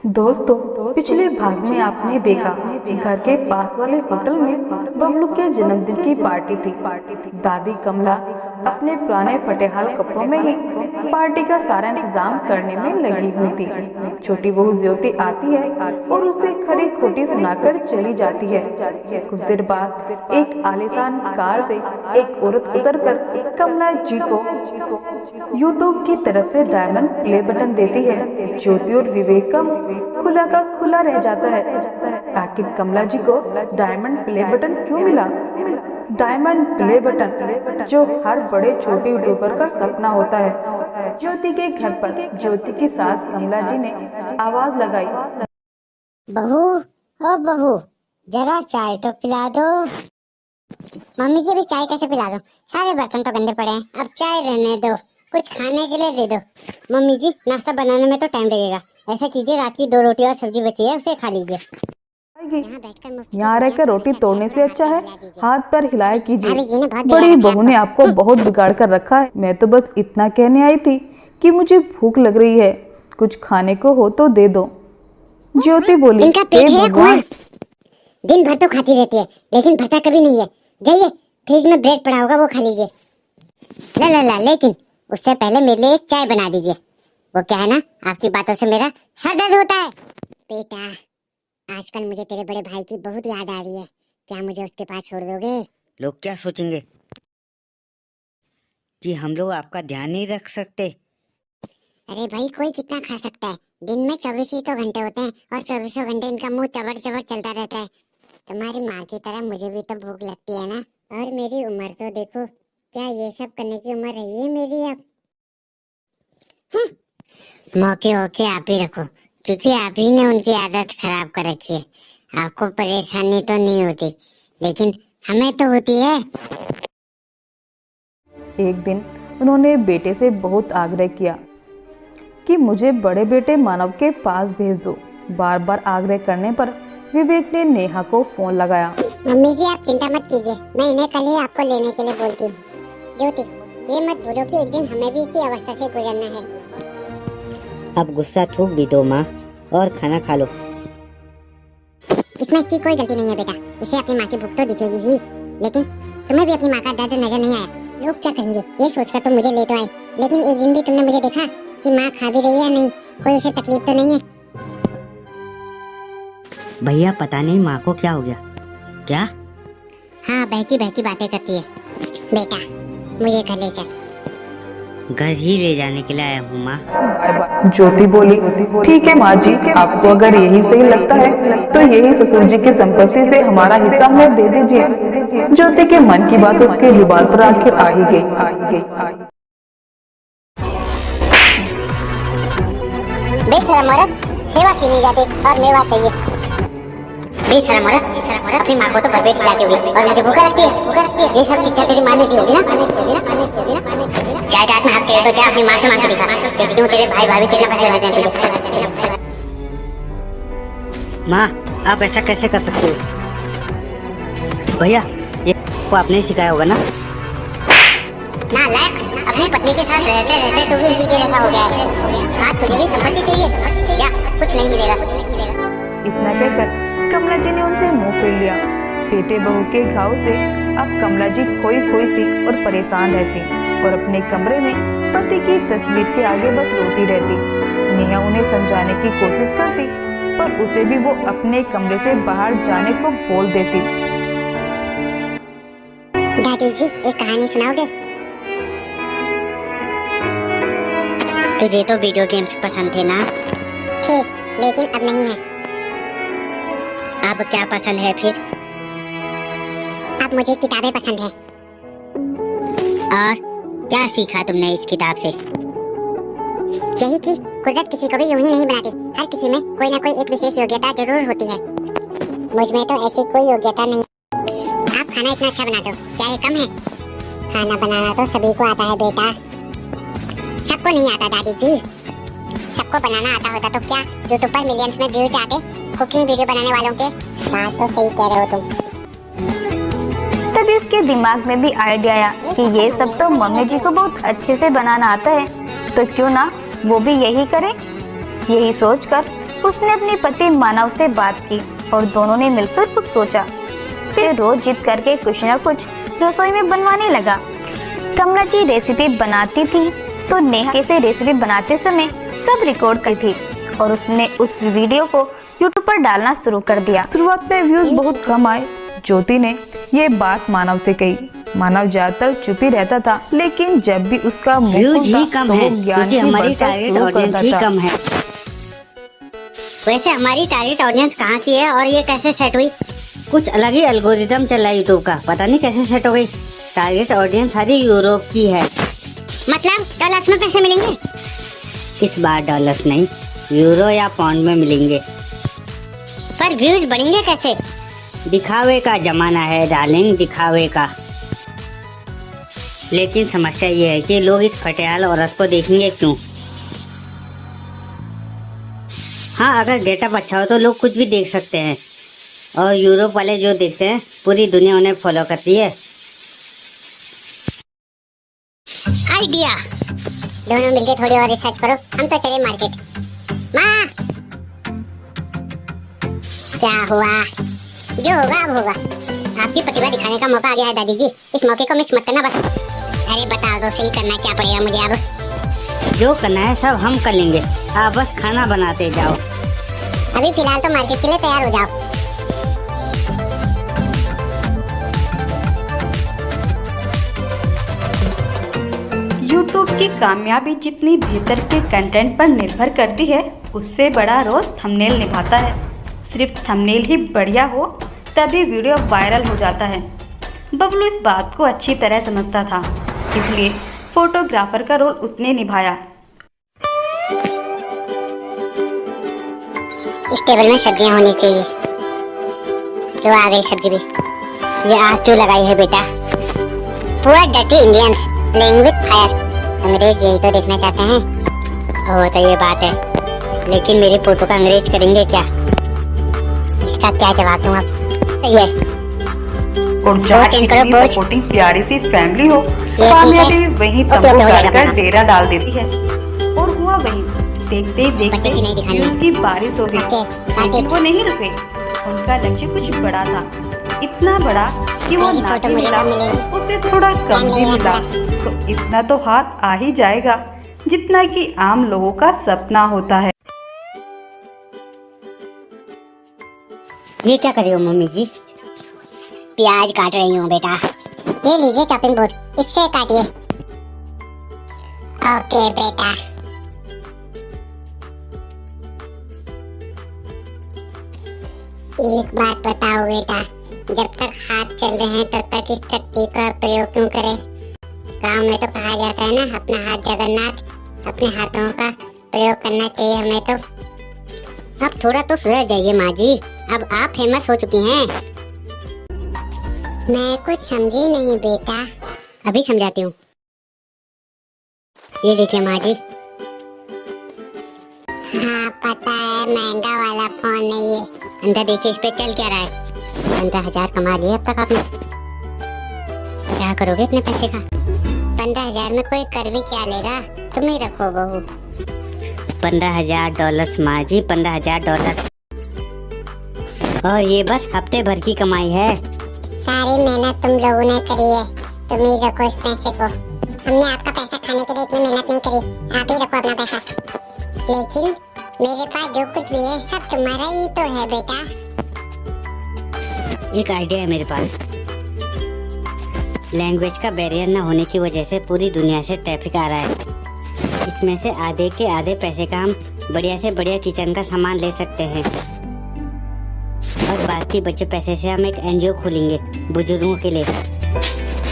दोस्तों, पिछले भाग में आपने देखा घर के पास वाले होटल में बबलू के जन्मदिन की पार्टी थी। दादी कमला अपने पुराने फटेहाल कपड़ों में ही पार्टी का सारा इंतजाम करने में लगी हुई थी। छोटी बहू ज्योति आती है और उसे खरी खोटी सुनाकर चली जाती है। कुछ देर बाद एक आलीशान कार से एक औरत उतरकर कमला जी को यूट्यूब की तरफ से डायमंड प्ले बटन देती है। ज्योति और विवेक का मुंह खुला का खुला रह जाता है। आखिर कमला जी को डायमंड प्ले बटन क्यों मिला? डायमंड प्ले बटन जो हर बड़े छोटे यूट्यूबर का सपना होता है। ज्योति के घर पर ज्योति की सास कमला जी ने आवाज लगाई, बहू, ओ बहू, जरा चाय तो पिला दो। मम्मी जी, अभी चाय कैसे पिला दूं? सारे बर्तन तो गंदे पड़े हैं, अब चाय रहने दो, कुछ खाने के लिए दे दो। मम्मी जी, नाश्ता बनाने में तो टाइम लगेगा। ऐसा कीजिए, रात की 2 रोटी और सब्जी बची है, उसे खा लीजिए। यहाँ रहकर रोटी तोड़ने से अच्छा है हाथ पैर हिलाया कीजिए। बड़ी बहू ने आपको बहुत बिगाड़ कर रखा है। मैं तो बस इतना कहने आई थी कि मुझे भूख लग रही है, कुछ खाने को हो तो दे दो। ज्योति बोली, इनका पेट है कुआं, दिन भर तो खाती रहती है लेकिन भरता कभी नहीं है। जाइए, फ्रिज में ब्रेड पड़ा होगा, वो खा लीजिए। ला ला ला, लेकिन उससे पहले मेरे लिए एक चाय बना दीजिए। वो क्या है ना, आपकी बातों से मेरा सर दर्द होता है। बेटा, आजकल मुझे तेरे बड़े भाई की बहुत याद आ रही है, क्या मुझे उसके पास छोड़ दोगे? लोग क्या सोचेंगे कि हम लोग आपका ध्यान नहीं रख सकते? अरे भाई, कोई कितना खा सकता है? दिन में 24 ही तो घंटे होते हैं और 24 घंटे इनका मुंह चबड़ चबड़ चलता रहता है। तुम्हारी माँ की तरह मुझे भी तो भूख लगती है ना। और मेरी उम्र तो देखो, क्या ये सब करने की उम्र रही है मेरी अब? मौके होके आप ही रखो, क्योंकि आप ही ने उनकी आदत खराब कर रखी है। आपको परेशानी तो नहीं होती, लेकिन हमें तो होती है। एक दिन उन्होंने बेटे से बहुत आग्रह किया कि मुझे बड़े बेटे मानव के पास भेज दो। बार बार आग्रह करने पर विवेक ने नेहा को फोन लगाया। मम्मी जी, आप चिंता मत कीजिए, मैं इन्हें कल ही आपको लेने के लिए बोलती हूँ। ज्योति, ये मत भूलो कि एक दिन हमें भी इसी अवस्था से गुजरना है। अब गुस्सा थूक भी दो माँ, और खाना खा लो। इसमें इसकी कोई गलती नहीं है बेटा, इसे अपनी माँ की भूख तो दिखेगी ही, लेकिन तुम्हें भी अपनी माँ का दर्द नजर नहीं आया। लोग क्या कहेंगे ये सोचकर तुम मुझे ले तो आए, लेकिन एक दिन भी तुमने मुझे देखा कि माँ खा भी रही है या नहीं, कोई उसे तकलीफ तो नहीं है? भैया, पता नहीं माँ को क्या हो गया। क्या? हाँ, बहकी बहकी बातें करती है। बेटा, मुझे घर ले चल। घर ही ले जाने के लिए आया हूँ माँ। ज्योति बोली, ठीक है माँ जी, आपको अगर यही सही लगता है तो यही ससुर जी की संपत्ति से हमारा हिस्सा हमें दे दीजिए। ज्योति के मन की बात उसके जुबान पर आखिर आ ही गई। बेशरम औरत, सेवा की नहीं जाती और मेवा चाहिए। बेशरम औरत, अपनी माँ को तो भरपेट खिलाती होगी और मुझे भूखा लगती है। ये सब शिक्षा तेरी माँ ने दी होगी ना। चाय रात में हाथ चेहरे तो जा, अपनी माँ से मांग के दिखा, देखती हूँ तेरे भाई भाभी कितना पैसे रहते हैं तुझे। माँ, आप ऐसा कैसे कर सकते हो? भैया, ये को आपने सिखाया होगा ना? नालायक, अपनी पत्नी के साथ रहते रहते तू भी इसी के जैसा हो गया है। हाँ, तुझे भी संपत्ति चाहिए? जा, कुछ नहीं मिलेगा। इतना कहकर कमला जी ने उनसे मुंह फेर लिया। बेटे बहू के घाव से अब कमला जी खोई खोई सी और परेशान रहती और अपने कमरे में पति की तस्वीर के आगे बस रोती रहती। नेहा उन्हें समझाने की कोशिश करती, पर उसे भी वो अपने कमरे से बाहर जाने को बोल देती। दादी जी, एक कहानी सुनाओगे? तुझे तो वीडियो गेम्स पसंद थे ना? थे, लेकिन अब नहीं है। अब क्या पसंद है फिर? अब मुझे किताबें पसंद है। और क्या सीखा तुमने इस किताब से? यही कि कुदरत किसी को भी यूं ही नहीं बनाती, हर किसी में कोई ना कोई एक विशेष योग्यता जरूर होती है। मुझ में तो ऐसी कोई योग्यता नहीं। आप खाना इतना अच्छा बनाते हो, क्या ये कम है? खाना बनाना तो सभी को आता है बेटा, सबको नहीं आता दादी जी। सबको बनाना आता होता तो क्या यूट्यूब पर मिलियंस में व्यूज आते कुकिंग वीडियो बनाने वालों के? बात तो सही कह रहे हो तुम। तब इसके दिमाग में भी आइडिया आया कि ये सब तो मम्मी जी को बहुत अच्छे से बनाना आता है, तो क्यों ना वो भी यही करे। यही सोचकर उसने अपने पति मानव से बात की और दोनों ने मिलकर कुछ सोचा। फिर रोज जिद करके कुछ न कुछ रसोई में बनवाने लगा। कमला जी रेसिपी बनाती थी तो नेहा कैसे रेसिपी बनाते समय सब रिकॉर्ड की थी और उसने उस वीडियो को यूट्यूब पर डालना शुरू कर दिया। शुरुआत में व्यूज बहुत कम आए। ज्योति ने ये बात मानव से कही। मानव ज्यादातर चुप ही रहता था, लेकिन जब भी उसका मुंह व्यूज खुलता ही कम तो है वो ज्ञान क्योंकि की हमारी बरसात टारगेट शुरू ऑडियंस करता ही था। कम है। वैसे हमारी टारगेट ऑडियंस कहाँ की है और ये कैसे सेट हुई? कुछ अलग ही एल्गोरिदम चल रहा है यूट्यूब का, पता नहीं कैसे सेट हो गई। टारगेट ऑडियंस सारी यूरोप की है। मतलब डॉलर्स में पैसे मिलेंगे? इस बार डॉलर्स नहीं, यूरो या पाउंड में मिलेंगे। पर व्यूज बढ़ेंगे कैसे? दिखावे का जमाना है डार्लिंग, दिखावे का। लेकिन समस्या ये है कि लोग इस फटेहाल औरत को देखेंगे क्यों? हाँ, अगर गेटअप अच्छा हो तो लोग कुछ भी देख सकते हैं। और यूरोप वाले जो देखते हैं पूरी दुनिया उन्हें फॉलो करती है। आइडिया, दोनों मिलके थोड़ी और रिसर्च करो, हम तो चले मार्केट। माँ, क्या हुआ? जो होगा अब होगा। आपकी प्रतिभा दिखाने का मौका आ गया है दादी जी, इस मौके को मिस मत करना बस। अरे बता दो सही, करना क्या पड़ेगा मुझे अब? जो करना है सब हम कर लेंगे, आप बस खाना बनाते जाओ। अभी फिलहाल तो मार्केट के लिए तैयार हो जाओ। यूट्यूब की कामयाबी जितनी भीतर के कंटेंट पर निर्भर करती है, उससे बड़ा रोल थंबनेल निभाता है। सिर्फ थंबनेल ही बढ़िया हो तभी वीडियो वायरल हो जाता है। बबलू इस बात को अच्छी तरह समझता था, इसलिए फोटोग्राफर का रोल उसने निभाया। इस टेबल में सब्जियां होनी चाहिए। लो आ गई सब्जी भी। ये आग क्यों लगाई है बेटा? Poor dirty Indians playing with fire. अंग्रेज यही तो देखना चाहते हैं। ओह तो ये बात है, लेकिन मेरी फोटो का अंग्रेज करेंगे क्या? इसका क्या जवाब दूं अब? ये और जहाँ चेंज करो, कितनी बोझ। सपोर्टिंग प्यारी सी फैमिली हो, ठीक कामयाबी है। वहीं ओके, तंबू ओके, हो गाड़ जाएगा कर डेरा डाल देती है। और हुआ वही। देखते ही देखते बच्चे की नहीं दिखानी है। की बारिश हो गई, ओके, लेकिन वो नहीं रुके। उनका लक्ष्य कुछ बड़ा था, इतना बड़ा कि वो मेरी ना फोटो भी मुझे मिला, कब मिलेगी? उसे थोड़ा कम भी मिलेगा मिला, तो इतना तो हाथ आ ही जाएगा जितना कि आम लोगों का सपना होता है। ये क्या कर रही हो मम्मी जी? प्याज काट रही हूँ बेटा। ये लीजिए चॉपिंग बोर्ड, इससे काटिए। ओके बेटा। एक बात बताओ बेटा, जब तक हाथ चल रहे हैं तब तक इस शक्ति का प्रयोग क्यों करें? गांव में तो कहा जाता है ना, अपना हाथ जगन्नाथ। अपने हाथों का प्रयोग करना चाहिए हमें तो। अब थोड़ा तो सुधर जाइए माँ जी, अब आप फेमस हो चुकी हैं। मैं कुछ समझी नहीं बेटा। अभी समझाती हूँ। ये देखिए माँ जी। हाँ पता है, महंगा वाला फोन नहीं है। अंदर देखिए इस पे चल क्या रहा है। 15,000 कमा लिए अब तक आपने। क्या करोगे इतने पैसे का? 15,000 में कोई कर भी क्या लेगा? तुम ही रखो बहू। $15,000 माँ जी, $15,000। और ये बस हफ्ते भर की कमाई है। सारी मेहनत तुम लोगों ने करी है, तुम ही रखो इस पैसे को। हमने आपका पैसा खाने के लिए इतनी मेहनत नहीं करी, आप ही रखो अपना पैसा। लेकिन मेरे पास जो कुछ भी है सब तुम्हारा ही तो है बेटा। एक आइडिया है मेरे पास। लैंग्वेज का बैरियर न होने की वजह से पूरी दुनिया से ट्रैफिक आ रहा है। इसमें से आधे के आधे पैसे का हम बढ़िया से बढ़िया किचन का सामान ले सकते हैं और बाकी बचे पैसे से हम एक एनजीओ खोलेंगे बुजुर्गों के लिए।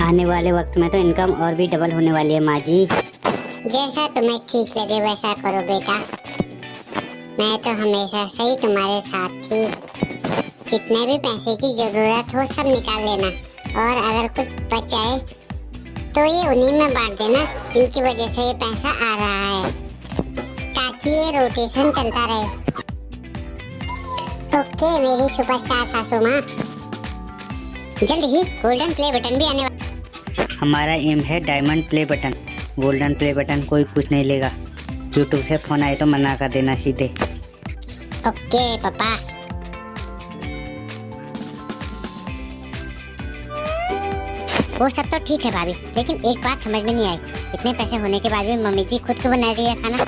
आने वाले वक्त में तो इनकम और भी डबल होने वाली है माँ जी। जैसा तुम्हें ठीक लगे वैसा करो बेटा। मैं तो हमेशा से ही तुम्हारे साथ थी। जितने भी पैसे की जरूरत हो सब निकाल लेना, और अगर कुछ बच जाए तो ये उन्हीं में बांट देना जिनकी वजह से ये पैसा आ रहा है, ताकि ये रोटेशन चलता रहे। ओके मेरी सुपरस्टार सासू माँ। जल्द ही गोल्डन प्ले बटन भी आने वाला। हमारा एम है diamond play button. Golden play button कोई कुछ नहीं लेगा। यूट्यूब से फोन आए तो मना कर देना सीधे। ओके पापा। वो सब तो ठीक है भाभी, लेकिन एक बात समझ में नहीं आई, इतने पैसे होने के बाद भी मम्मी जी खुद को बना रही है खाना।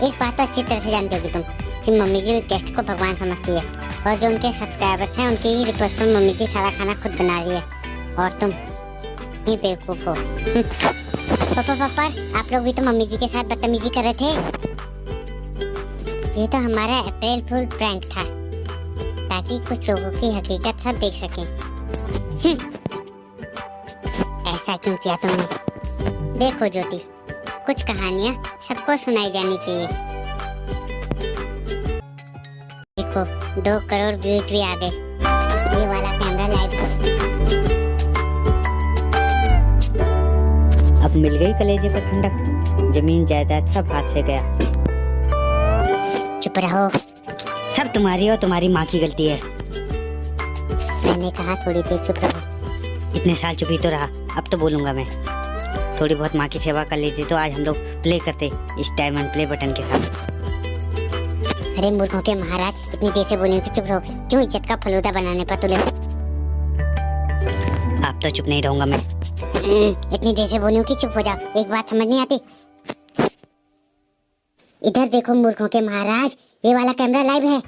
एक बात तो अच्छी तरह से जानते होगी तुम कि मम्मी जी गेस्ट को भगवान समझती है, और जो उनके सब्सक्राइबर्स हैं उनकी रिक्वेस्ट पर मम्मी जी सारा खाना खुद बना रही है, और तुम ही बेवकूफ हो। पापा आप लोग भी तो मम्मी जी के साथ बदतमीजी कर रहे थे। ये तो हमारा अप्रैल फूल प्रैंक था, ताकि कुछ लोगों की हकीकत सब देख सकें। ऐसा क्यों किया तुमने? देखो ज्योति, कुछ कहानियाँ सबको सुनाई जानी चाहिए। देखो 2 करोड़ व्यूज भी आ गए। ये वाला कैमरा लाइव। अब मिल गई कलेजे पर ठंडक, जमीन जायदाद सब हाथ से गया। चुप रहो। सब तुम्हारी और तुम्हारी माँ की गलती है। मैंने कहा थोड़ी देर चुप रहो। इतने साल चुप ही तो रहा, अब तो बोलूंगा मैं। थोड़ी बहुत माँ की सेवा कर लेते तो आज हम लोग प्ले करते इस डायमंड प्ले बटन के साथ। अरे मूर्खों के महाराज, इतनी देर से बोले कि चुप रहो, क्यों इज्जत का फलूदा बनाने पर तुले? आप तो चुप नहीं रहूंगा मैं। इतनी देर से बोली कि चुप हो जाओ, एक बात समझ नहीं आती। इधर देखो मूर्खों के महाराज, ये वाला कैमरा लाइव है।